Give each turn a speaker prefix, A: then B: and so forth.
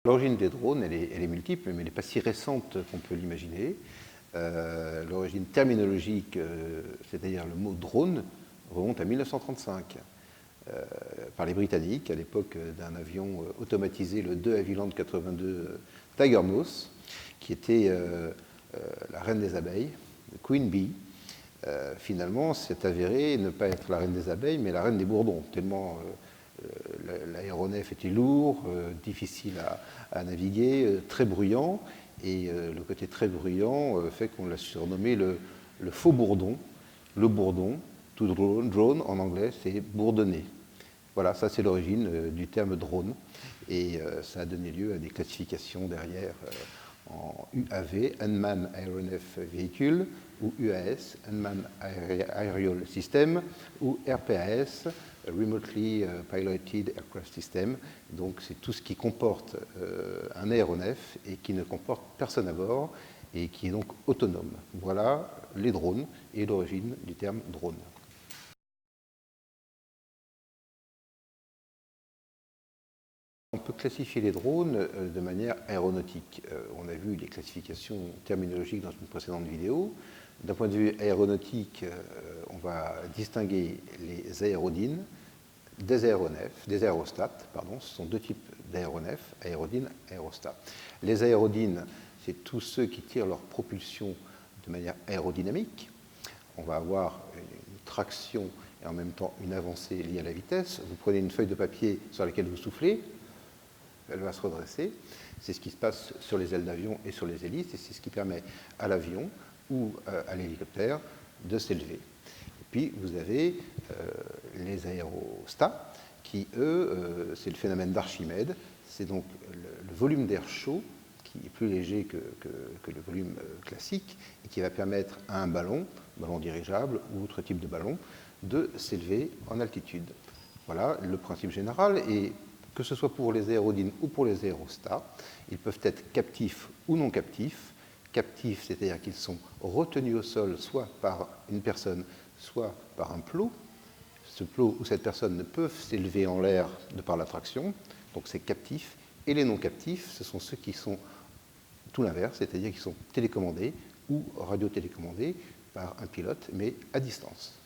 A: L'origine des drones, elle est multiple, mais elle n'est pas si récente qu'on peut l'imaginer. L'origine terminologique, c'est-à-dire le mot drone, remonte à 1935 par les Britanniques, à l'époque d'un avion automatisé, le 2 Havilland 82 Tiger Mouse, qui était la reine des abeilles, Queen Bee. Finalement, c'est avéré ne pas être la reine des abeilles, mais la reine des bourdons, tellement l'aéronef était lourd, difficile à naviguer, très bruyant, et le côté très bruyant fait qu'on l'a surnommé le faux bourdon, le bourdon, to drone en anglais, c'est bourdonner. Voilà, ça c'est l'origine du terme drone, et ça a donné lieu à des classifications derrière en UAV, Unmanned Aeronef Vehicle, ou UAS, Unmanned Aerial System, ou RPAS, Remotely Piloted Aircraft System. Donc c'est tout ce qui comporte un aéronef et qui ne comporte personne à bord et qui est donc autonome. Voilà les drones et l'origine du terme drone. On peut classifier les drones de manière aéronautique. On a vu les classifications terminologiques dans une précédente vidéo. D'un point de vue aéronautique, on va distinguer les aérodynes des aéronefs, des aérostats, pardon. Ce sont deux types d'aéronefs, aérodynes, aérostats. Les aérodynes, c'est tous ceux qui tirent leur propulsion de manière aérodynamique. On va avoir une traction et en même temps une avancée liée à la vitesse. Vous prenez une feuille de papier sur laquelle vous soufflez, elle va se redresser. C'est ce qui se passe sur les ailes d'avion et sur les hélices, et c'est ce qui permet à l'avion ou à l'hélicoptère de s'élever. Et puis vous avez les aérostats, qui, eux, c'est le phénomène d'Archimède, c'est donc le volume d'air chaud, qui est plus léger que le volume classique, et qui va permettre à un ballon dirigeable ou autre type de ballon, de s'élever en altitude. Voilà le principe général, et que ce soit pour les aérodynes ou pour les aérostats, ils peuvent être captifs ou non captifs. Captifs, c'est-à-dire qu'ils sont retenus au sol soit par une personne, soit par un plot. Ce plot ou cette personne ne peuvent s'élever en l'air de par l'attraction, donc c'est captif. Et les non captifs, ce sont ceux qui sont tout l'inverse, c'est-à-dire qui sont télécommandés ou radiotélécommandés par un pilote, mais à distance.